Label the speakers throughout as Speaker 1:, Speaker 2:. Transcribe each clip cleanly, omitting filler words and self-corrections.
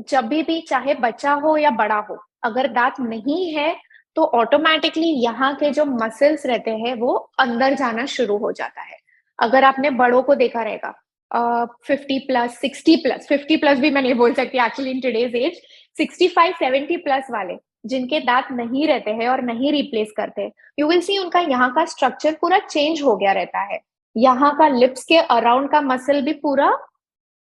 Speaker 1: जब भी चाहे बच्चा हो या बड़ा हो, अगर दांत नहीं है तो ऑटोमेटिकली यहाँ के जो मसल्स रहते हैं वो अंदर जाना शुरू हो जाता है। अगर आपने बड़ों को देखा रहेगा 50+, 60+, 50+ भी मैं नहीं बोल सकती एक्चुअली इन टुडेज एज, 65-70+ वाले जिनके दांत नहीं रहते हैं और नहीं रिप्लेस करते, यू विल सी उनका यहाँ का स्ट्रक्चर पूरा चेंज हो गया रहता है। यहाँ का लिप्स के अराउंड का मसल भी पूरा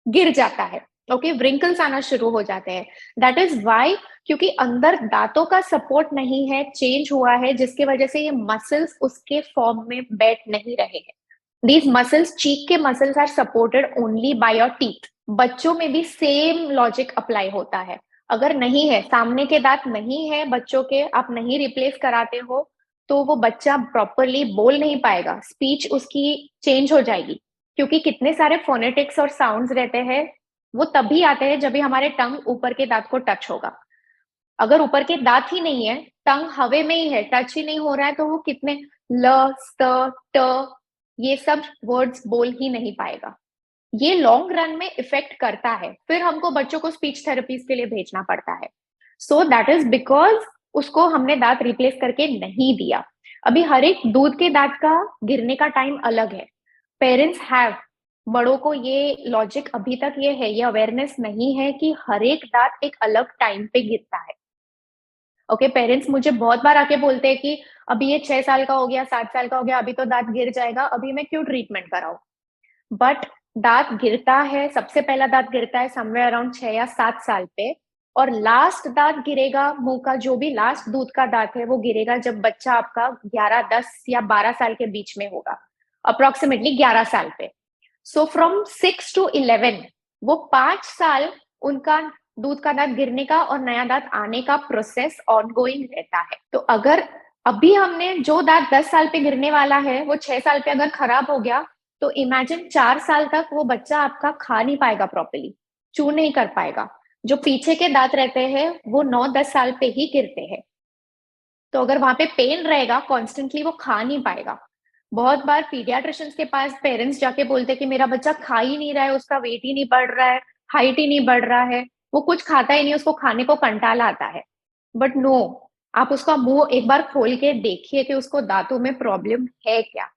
Speaker 1: गिर जाता है। ओके, व्रिंकल्स आना शुरू हो जाते हैं। दैट इज वाई, क्योंकि अंदर दांतों का सपोर्ट नहीं है, चेंज हुआ है, जिसकी वजह से ये मसल्स उसके फॉर्म में बैठ नहीं रहे हैं। दीज मसल्स, चीक के muscles are supported only by your teeth. बच्चों में भी सेम लॉजिक अप्लाई होता है। अगर नहीं है, सामने के दांत नहीं है बच्चों के, आप नहीं रिप्लेस कराते हो, तो वो बच्चा प्रॉपरली बोल नहीं पाएगा, स्पीच उसकी चेंज हो जाएगी। क्योंकि कितने सारे फोनेटिक्स और साउंड्स रहते हैं, वो तभी आते हैं जब भी हमारे टंग ऊपर के दांत को टच होगा। अगर ऊपर के दांत ही नहीं है, टंग हवे में ही है, टच ही नहीं हो रहा है, तो वो कितने ल, स, ट, ये सब वर्ड्स बोल ही नहीं पाएगा। ये लॉन्ग रन में इफेक्ट करता है, फिर हमको बच्चों को स्पीच थेरेपीज के लिए भेजना पड़ता है। सो दैट इज बिकॉज उसको हमने दांत रिप्लेस करके नहीं दिया। अभी हर एक दूध के दांत का गिरने का टाइम अलग है। पेरेंट्स हैव, बड़ों को ये लॉजिक अभी तक ये है, ये अवेयरनेस नहीं है कि हर एक दांत एक अलग टाइम पे गिरता है। ओके, पेरेंट्स मुझे बहुत बार आके बोलते हैं कि अभी ये 6 साल का हो गया, 7 साल का हो गया, अभी तो दांत गिर जाएगा, अभी मैं क्यों ट्रीटमेंट कराऊं। बट दांत गिरता है, सबसे पहला दांत गिरता है समवेयर अराउंड 6 या 7 साल पे, और लास्ट दांत गिरेगा, मुंह का जो भी लास्ट दूध का दांत है वो गिरेगा जब बच्चा आपका 11, 10 या 12 साल के बीच में होगा, अप्रोक्सीमेटली 11 साल पे। सो फ्रॉम 6 to 11, वो 5 साल उनका दूध का दांत गिरने का और नया दांत आने का प्रोसेस ऑनगोइंग रहता है। तो अगर अभी हमने जो दांत 10 साल पे गिरने वाला है वो 6 साल पे अगर खराब हो गया, तो इमेजिन 4 साल तक वो बच्चा आपका खा नहीं पाएगा प्रॉपर्ली, चू नहीं कर पाएगा। जो पीछे के दांत रहते हैं वो 9-10 साल पे ही गिरते हैं। तो अगर वहां पे पेन रहेगा कॉन्स्टेंटली, वो खा नहीं पाएगा। बहुत बार पीडियाट्रिशियंस के पास पेरेंट्स जाके बोलते हैं कि मेरा बच्चा खा ही नहीं रहा है, उसका वेट ही नहीं बढ़ रहा है, हाइट ही नहीं बढ़ रहा है, वो कुछ खाता ही नहीं, उसको खाने को कंटाला आता है। बट नो, आप उसका मुंह एक बार खोल के देखिए कि उसको दांतों में प्रॉब्लम है क्या।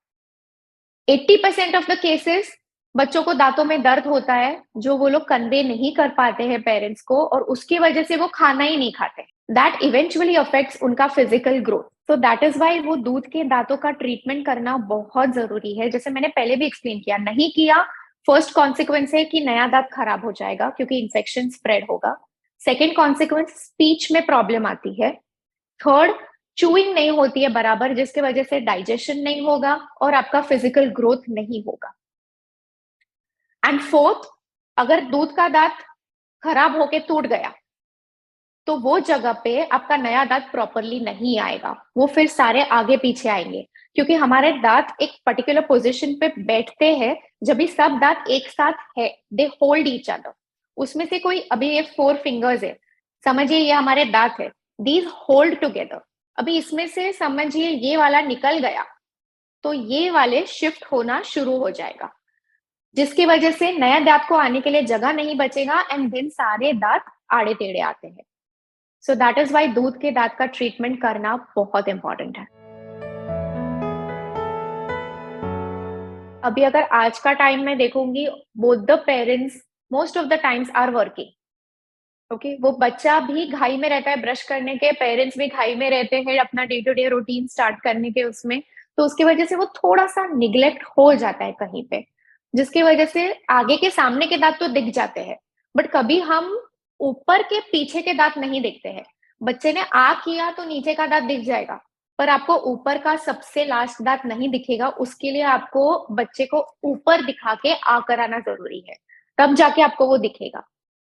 Speaker 1: 80% ऑफ द केसेस बच्चों को दांतों में दर्द होता है, जो वो लोग कन्वे नहीं कर पाते हैं पेरेंट्स को, और उसकी वजह से वो खाना ही नहीं खाते। दैट इवेंचुअली अफेक्ट्स उनका फिजिकल ग्रोथ। तो दैट इज वाई वो दूध के दांतों का ट्रीटमेंट करना बहुत जरूरी है। जैसे मैंने पहले भी एक्सप्लेन किया, नहीं किया, फर्स्ट कॉन्सिक्वेंस है कि नया दांत खराब हो जाएगा क्योंकि इन्फेक्शन स्प्रेड होगा। सेकेंड कॉन्सिक्वेंस, स्पीच में प्रॉब्लम आती है। थर्ड, चूइंग नहीं होती है बराबर, जिसकी वजह से डाइजेशन नहीं होगा और आपका फिजिकल ग्रोथ नहीं होगा। एंड फोर्थ, अगर दूध का दांत खराब होके टूट गया तो वो जगह पे आपका नया दांत प्रॉपरली नहीं आएगा, वो फिर सारे आगे पीछे आएंगे। क्योंकि हमारे दांत एक पर्टिकुलर पोजीशन पे बैठते हैं जब भी सब दांत एक साथ है, दे होल्ड ईच अदर। उसमें से कोई, अभी ये 4 फिंगर्स है, समझिए ये हमारे दांत है, दीज होल्ड टुगेदर। अभी इसमें से समझिए ये वाला निकल गया तो ये वाले शिफ्ट होना शुरू हो जाएगा, जिसकी वजह से नया दांत को आने के लिए जगह नहीं बचेगा एंड देन सारे दांत आड़े टेढ़े आते हैं। सो दैट इज वाई दूध के दांत का ट्रीटमेंट करना बहुत इंपॉर्टेंट है। अभी अगर आज का टाइम में देखूंगी, both the parents most of the times are working. Okay, वो बच्चा भी घाई में रहता है ब्रश करने के, पेरेंट्स भी घाई में रहते हैं अपना day to day routine start करने के उसमें। तो उसकी वजह से वो थोड़ा सा निग्लेक्ट हो जाता है कहीं पे, जिसकी वजह से आगे के सामने के दांत तो दिख जाते हैं, बट कभी हम ऊपर के पीछे के दांत नहीं देखते हैं। बच्चे ने आ किया तो नीचे का दांत दिख जाएगा, पर आपको ऊपर का सबसे लास्ट दांत नहीं दिखेगा। उसके लिए आपको बच्चे को ऊपर दिखा के आ कराना जरूरी है, तब जाके आपको वो दिखेगा।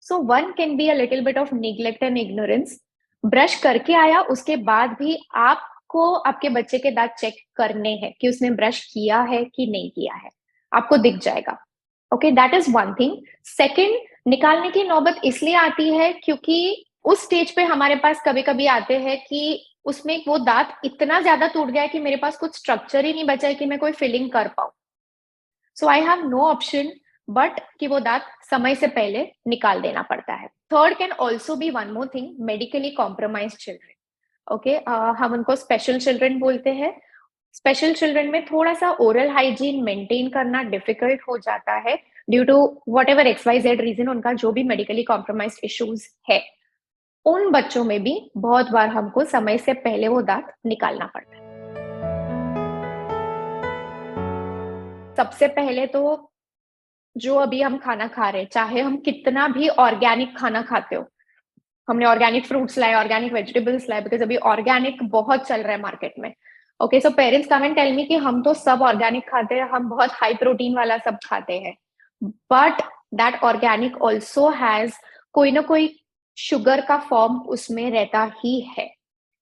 Speaker 1: So one can be a little bit of neglect and ignorance. Brush करके आया उसके बाद भी आपको आपके बच्चे के दांत चेक करने हैं कि उसने ब्रश किया है कि नहीं किया है, आपको दिख जाएगा। Okay, that is one thing. Second, निकालने की नौबत इसलिए आती है क्योंकि उस स्टेज पे हमारे पास कभी कभी आते हैं कि उसमें वो दांत इतना ज्यादा टूट गया है कि मेरे पास कुछ स्ट्रक्चर ही नहीं बचा है कि मैं कोई फिलिंग कर पाऊं। So I have no option but कि वो दांत समय से पहले निकाल देना पड़ता है। Third can also be one more thing, medically compromise children. Okay, हम उनको स्पेशल चिल्ड्रन बोलते हैं। स्पेशल चिल्ड्रन में थोड़ा सा ओरल हाइजीन मेंटेन करना डिफिकल्ट हो जाता है due to whatever XYZ reason, उनका जो भी मेडिकली कॉम्प्रोमाइज इश्यूज है। उन बच्चों में भी बहुत बार हमको समय से पहले वो दांत निकालना पड़ता है। सबसे पहले तो जो अभी हम खाना खा रहे हैं, चाहे हम कितना भी ऑर्गेनिक खाना खाते हो, हमने ऑर्गेनिक फ्रूट्स लाए, ऑर्गेनिक वेजिटेबल्स लाए, बिकॉज अभी ऑर्गेनिक बहुत चल रहा है मार्केट में। Okay, so parents come and tell me कि हम तो सब ऑर्गेनिक खाते हैं, हम बहुत हाई प्रोटीन वाला सब खाते हैं, but that organic also has कोई ना कोई शुगर का फॉर्म उसमें रहता ही है।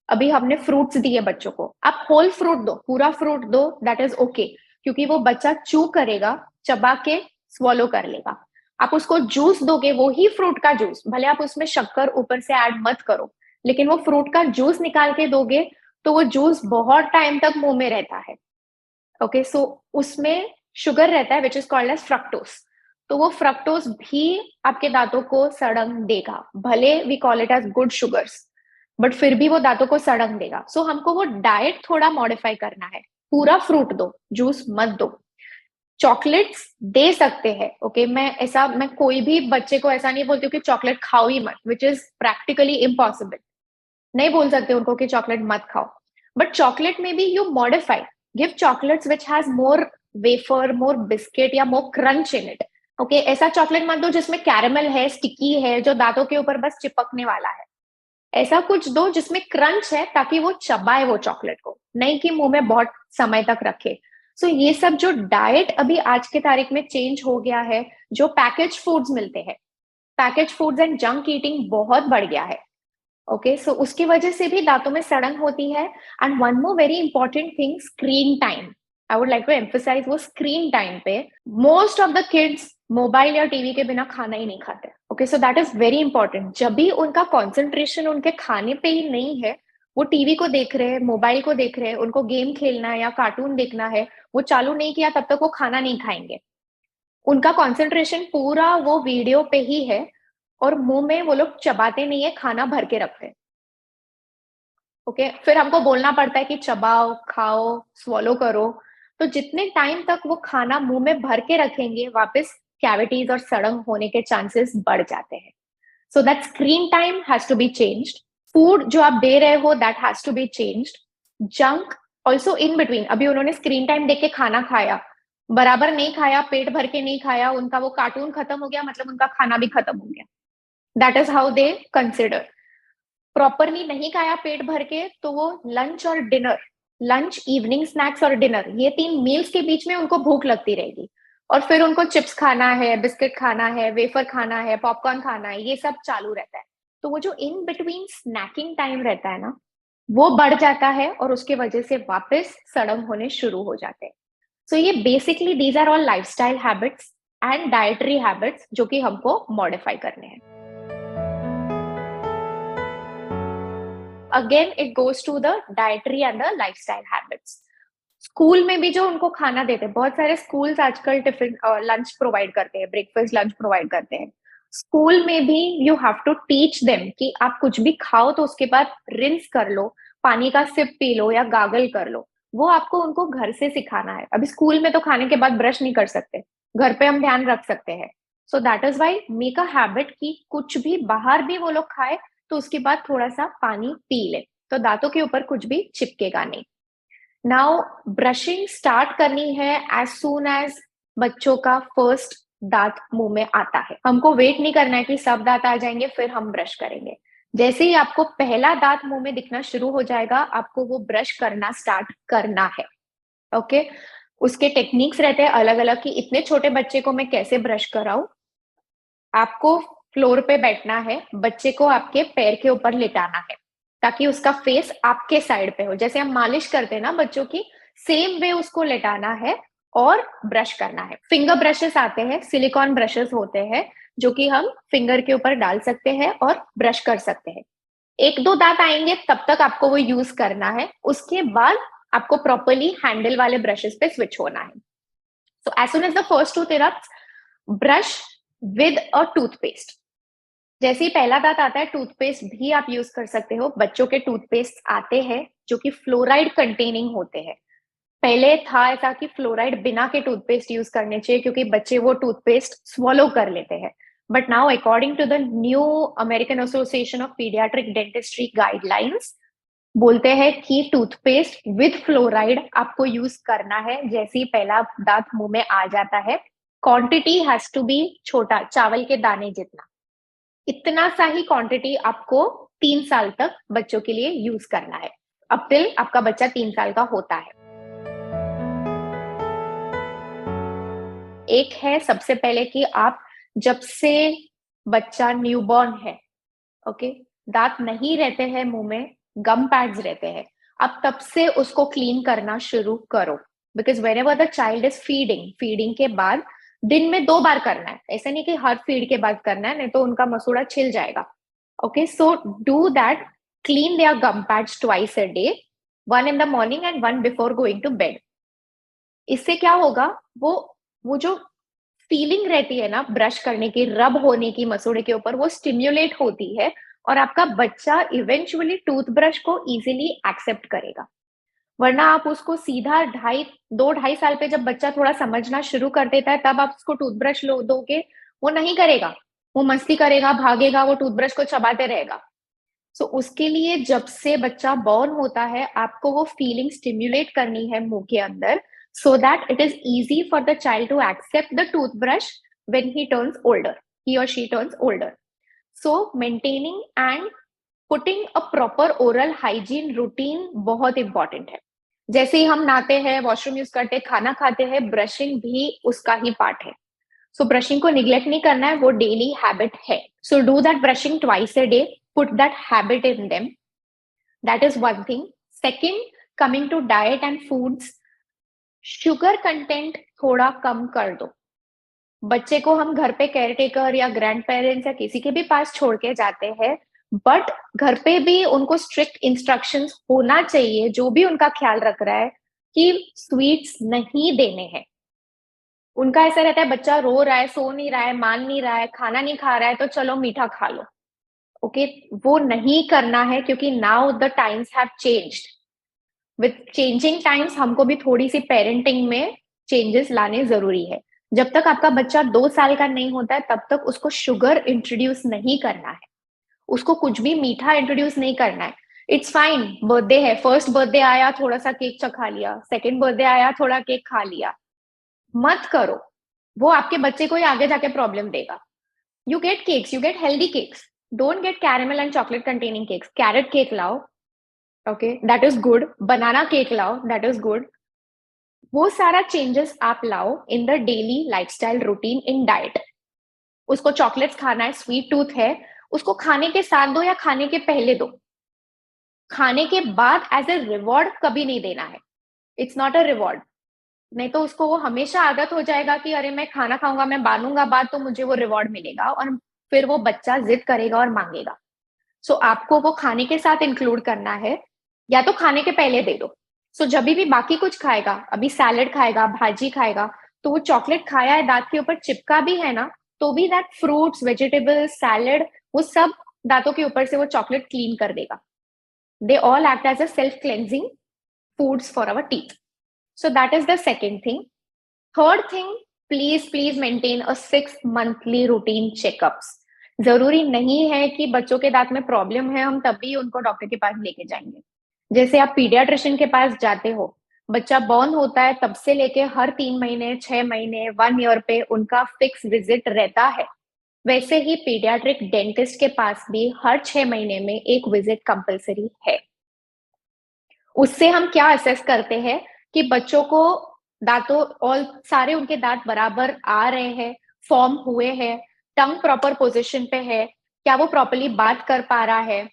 Speaker 1: अभी हमने फ्रूट्स दिए बच्चों को, आप होल फ्रूट दो, पूरा फ्रूट दो, दैट इज ओके, क्योंकि वो बच्चा चू करेगा, चबा के स्वॉलो कर लेगा। आप उसको जूस दोगे, वो ही फ्रूट का जूस, भले आप उसमें शक्कर ऊपर से ऐड मत करो, लेकिन वो फ्रूट का जूस निकाल के दोगे तो वो जूस बहुत टाइम तक मुंह में रहता है। ओके, सो उसमें शुगर रहता है which is called as fructose. तो वो फ्रक्टोस भी आपके दांतों को सड़न देगा, भले we call it as good sugars, but फिर भी वो दांतों को सड़न देगा। सो हमको वो डाइट थोड़ा मॉडिफाई करना है। पूरा फ्रूट दो, जूस मत दो। चॉकलेट्स दे सकते हैं, ओके, मैं कोई भी बच्चे को ऐसा नहीं बोलती हूँ कि चॉकलेट खाओ ही मत, विच इज प्रैक्टिकली इम्पॉसिबल। नहीं बोल सकते उनको कि चॉकलेट मत खाओ, बट चॉकलेट में भी you modify, give chocolates which has more wafer, more biscuit या मोर क्रंच इन इट। ओके, ऐसा चॉकलेट मत दो जिसमें कैरेमल है, स्टिकी है, जो दांतों के ऊपर बस चिपकने वाला है। ऐसा कुछ दो जिसमें क्रंच है, ताकि वो चबाए वो चॉकलेट को, नहीं कि मुंह में बहुत समय तक रखे। सो ये सब जो डाइट अभी आज के तारीख में चेंज हो गया है, जो पैकेज फूड्स मिलते हैं, package foods and junk eating बहुत बढ़ गया है। ओके, सो उसकी वजह से भी दांतों में सड़न होती है। And one more very important thing, screen time. I would like to emphasize, वो स्क्रीन टाइम पे most of the kids mobile या टीवी के बिना खाना ही नहीं खाते। Okay, so that is very important. जब भी उनका कॉन्सेंट्रेशन उनके खाने पे ही नहीं है, वो टीवी को देख रहे हैं, मोबाइल को देख रहे हैं, उनको गेम खेलना है या कार्टून देखना है, वो चालू नहीं किया तब तक वो खाना नहीं खाएंगे। उनका कॉन्सेंट्रेशन पूरा वो वीडियो पे ही है, और मुंह में वो लोग चबाते नहीं है, खाना भर के रखते हैं। ओके, फिर हमको बोलना पड़ता है कि चबाओ, खाओ, स्वॉलो करो। तो जितने टाइम तक वो खाना मुंह में भर के रखेंगे, वापस कैविटीज और सड़न होने के चांसेस बढ़ जाते हैं। So that screen time has to be changed. Food जो आप दे रहे हो, that has to be changed. Junk also in between. अभी उन्होंने स्क्रीन टाइम देख के खाना खाया, बराबर नहीं खाया, पेट भर के नहीं खाया, उनका वो कार्टून खत्म हो गया, मतलब उनका खाना भी खत्म हो गया। That is how they consider. Properly नहीं खाया पेट भर के, तो वो लंच और डिनर, लंच, इवनिंग स्नैक्स और डिनर, ये 3 मील्स के बीच में उनको भूख लगती रहेगी। और फिर उनको चिप्स खाना है, बिस्किट खाना है, वेफर खाना है, पॉपकॉर्न खाना है, ये सब चालू रहता है। तो वो जो इन बिटवीन स्नैकिंग टाइम रहता है ना, वो बढ़ जाता है, और उसके वजह से वापस सड़न होने शुरू हो जाते हैं। सो ये basically these are all lifestyle habits and dietary habits जो कि हमको मॉडिफाई करने हैं। Again it goes to the dietary and the lifestyle habits. School में भी जो उनको खाना देते हैं, बहुत सारे स्कूल्स आजकल टिफिन लंच प्रोवाइड करते हैं, ब्रेकफास्ट लंच प्रोवाइड करते हैं। स्कूल में भी you have to teach them कि आप कुछ भी खाओ तो उसके बाद रिंस कर लो, पानी का सिप पी लो या गागल कर लो। वो आपको उनको घर से सिखाना है। अभी स्कूल में तो खाने के बाद ब्रश नहीं कर सकते, घर पे हम ध्यान रख सकते हैं। So that is why make a habit कि कुछ भी बाहर भी वो लोग खाए तो उसके बाद थोड़ा सा पानी पी ले, तो दांतों के ऊपर कुछ भी चिपकेगा नहीं। नाउ ब्रशिंग स्टार्ट करनी है एज सून एज बच्चों का फर्स्ट दांत मुंह में आता है। हमको वेट नहीं करना है कि सब दांत आ जाएंगे फिर हम ब्रश करेंगे। जैसे ही आपको पहला दांत मुंह में दिखना शुरू हो जाएगा, आपको वो ब्रश करना स्टार्ट करना है। ओके, उसके टेक्निक्स रहते हैं अलग अलग कि इतने छोटे बच्चे को मैं कैसे ब्रश कराऊं। आपको फ्लोर पे बैठना है, बच्चे को आपके पैर के ऊपर लिटाना है, ताकि उसका फेस आपके साइड पे हो। जैसे हम मालिश करते हैं ना बच्चों की, सेम वे उसको लेटाना है और ब्रश करना है। फिंगर ब्रशेस आते हैं, सिलिकॉन ब्रशेस होते हैं, जो कि हम फिंगर के ऊपर डाल सकते हैं और ब्रश कर सकते हैं। 1-2 दांत आएंगे तब तक आपको वो यूज करना है, उसके बाद आपको प्रॉपरली हैंडल वाले ब्रशेस पे स्विच होना है। So as soon as the first 2 erupts, brush with a toothpaste. जैसे ही पहला दांत आता है, टूथपेस्ट भी आप यूज कर सकते हो। बच्चों के टूथपेस्ट आते हैं जो कि फ्लोराइड कंटेनिंग होते हैं। पहले था ऐसा कि फ्लोराइड बिना के टूथपेस्ट यूज करने चाहिए क्योंकि बच्चे वो टूथपेस्ट swallow कर लेते हैं। But now according to the new American association of paediatric dentistry guidelines, बोलते हैं कि टूथपेस्ट विद फ्लोराइड आपको यूज करना है जैसे ही पहला दांत मुंह में आ जाता है। क्वांटिटी हैज टू बी छोटा, चावल के दाने जितना। इतना सा ही क्वांटिटी आपको 3 साल तक बच्चों के लिए यूज करना है, अब टिल आपका बच्चा 3 साल का होता है। एक है सबसे पहले कि आप जब से बच्चा न्यूबॉर्न है, ओके, दांत नहीं रहते हैं मुंह में, गम पैड्स रहते हैं, आप तब से उसको क्लीन करना शुरू करो। Because when ever the child is feeding, feeding के बाद दिन में 2 बार करना है, ऐसा नहीं कि हर फीड के बाद करना है, नहीं तो उनका मसूड़ा छिल जाएगा। Okay, so do that, clean their gum pads twice a day, one in the morning and one before going to bed. इससे क्या होगा, वो जो फीलिंग रहती है ना ब्रश करने की, रब होने की मसूड़े के ऊपर, वो स्टिम्युलेट होती है और आपका बच्चा इवेंचुअली टूथब्रश को इजीली एक्सेप्ट करेगा। वरना आप उसको सीधा 2-2.5 साल पे जब बच्चा थोड़ा समझना शुरू कर देता है तब आप उसको टूथब्रश लो दोगे, वो नहीं करेगा, वो मस्ती करेगा, भागेगा, वो टूथब्रश को चबाते रहेगा। सो उसके लिए जब से बच्चा बॉर्न होता है आपको वो फीलिंग स्टिम्युलेट करनी है मुंह के अंदर, so that it is easy for the child to accept the toothbrush when he or she turns older. So maintaining and putting a proper oral hygiene routine बहुत इंपॉर्टेंट है। जैसे ही हम नहाते हैं, वॉशरूम यूज करते हैं, खाना खाते हैं, ब्रशिंग भी उसका ही पार्ट है। सो ब्रशिंग को निग्लेक्ट नहीं करना है, वो डेली हैबिट है। सो do that brushing twice a day, put that habit in them. That is one thing. Second, coming to diet and foods, sugar content थोड़ा कम कर दो। बच्चे को हम घर पे केयर टेकर या ग्रैंड पेरेंट्स या किसी के भी पास छोड़ के जाते हैं, बट घर पे भी उनको स्ट्रिक्ट इंस्ट्रक्शंस होना चाहिए, जो भी उनका ख्याल रख रहा है कि स्वीट्स नहीं देने हैं। उनका ऐसा रहता है बच्चा रो रहा है, सो नहीं रहा है, मान नहीं रहा है, खाना नहीं खा रहा है, तो चलो मीठा खा लो। ओके, वो नहीं करना है क्योंकि now the times have changed. With changing times हमको भी थोड़ी सी पेरेंटिंग में चेंजेस लाने जरूरी है। जब तक आपका बच्चा 2 साल का नहीं होता है तब तक उसको शुगर इंट्रोड्यूस नहीं करना है, उसको कुछ भी मीठा इंट्रोड्यूस नहीं करना है। इट्स फाइन, बर्थडे है, फर्स्ट बर्थडे आया थोड़ा सा केक चखा लिया, सेकेंड बर्थडे आया थोड़ा केक खा लिया, मत करो। वो आपके बच्चे को ही आगे जाके प्रॉब्लम देगा। You get cakes, you get healthy cakes, don't get caramel and chocolate containing cakes. Carrot cake लाओ, okay, that is good. Banana cake लाओ, दैट इज गुड। वो सारा चेंजेस आप लाओ in the daily lifestyle routine, in diet. उसको chocolates खाना है, sweet tooth है, उसको खाने के साथ दो या खाने के पहले दो। खाने के बाद एज ए रिवॉर्ड कभी नहीं देना है, इट्स नॉट अ रिवॉर्ड। नहीं तो उसको वो हमेशा आदत हो जाएगा कि अरे मैं खाना खाऊंगा, मैं बांधूंगा बाद तो मुझे वो रिवॉर्ड मिलेगा, और फिर वो बच्चा जिद करेगा और मांगेगा। सो आपको वो खाने के साथ इंक्लूड करना है, या तो खाने के पहले दे दो। सो जब भी बाकी कुछ खाएगा, अभी सैलेड खाएगा, भाजी खाएगा, तो वो चॉकलेट खाया है, दांत के ऊपर चिपका भी है ना, तो भी दैट फ्रूट्स, वेजिटेबल्स, सैलेड, वो सब दांतों के ऊपर से वो चॉकलेट क्लीन कर देगा। They all act as a self cleansing foods for our teeth. So that is the second thing. Third thing, please maintain a 6 monthly routine checkups. जरूरी नहीं है कि बच्चों के दांत में प्रॉब्लम है हम तभी उनको डॉक्टर के पास लेके जाएंगे। जैसे आप पीडियाट्रिशियन के पास जाते हो, बच्चा बॉर्न होता है तब से लेके हर 3 महीने, 6 महीने, 1 ईयर पे उनका फिक्स विजिट रहता है। वैसे ही पीडियाट्रिक डेंटिस्ट के पास भी हर 6 महीने में एक विजिट कंपलसरी है। उससे हम क्या असेस करते हैं कि बच्चों को दांतों और सारे उनके दांत बराबर आ रहे हैं, फॉर्म हुए हैं, टंग प्रॉपर पोजीशन पे है, क्या वो प्रॉपरली बात कर पा रहा है।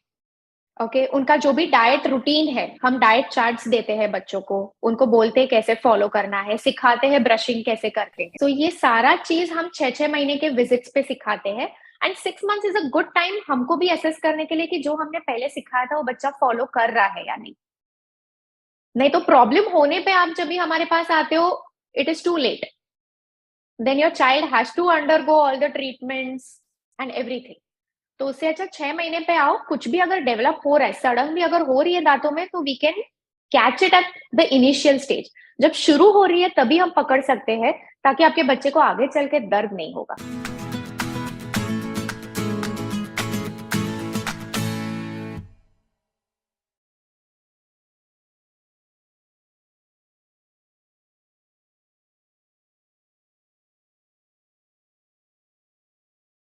Speaker 1: ओके, उनका जो भी डाइट रूटीन है, हम डाइट चार्ट्स देते हैं बच्चों को, उनको बोलते हैं कैसे फॉलो करना है, सिखाते हैं ब्रशिंग कैसे करते हैं। तो ये सारा चीज हम 6-6 महीने के विजिट्स पे सिखाते हैं। And 6 months is a good time हमको भी असेस करने के लिए कि जो हमने पहले सिखाया था वो बच्चा फॉलो कर रहा है या नहीं। नहीं तो प्रॉब्लम होने पे आप जब भी हमारे पास आते हो, it is too late. Then your child has to undergo all the treatments and everything. तो उससे अच्छा 6 महीने पे आओ, कुछ भी अगर डेवलप हो रहा है, सड़न भी अगर हो रही है दांतों में, तो we can catch it at the initial stage. जब शुरू हो रही है तभी हम पकड़ सकते हैं, ताकि आपके बच्चे को आगे चल के दर्द नहीं होगा।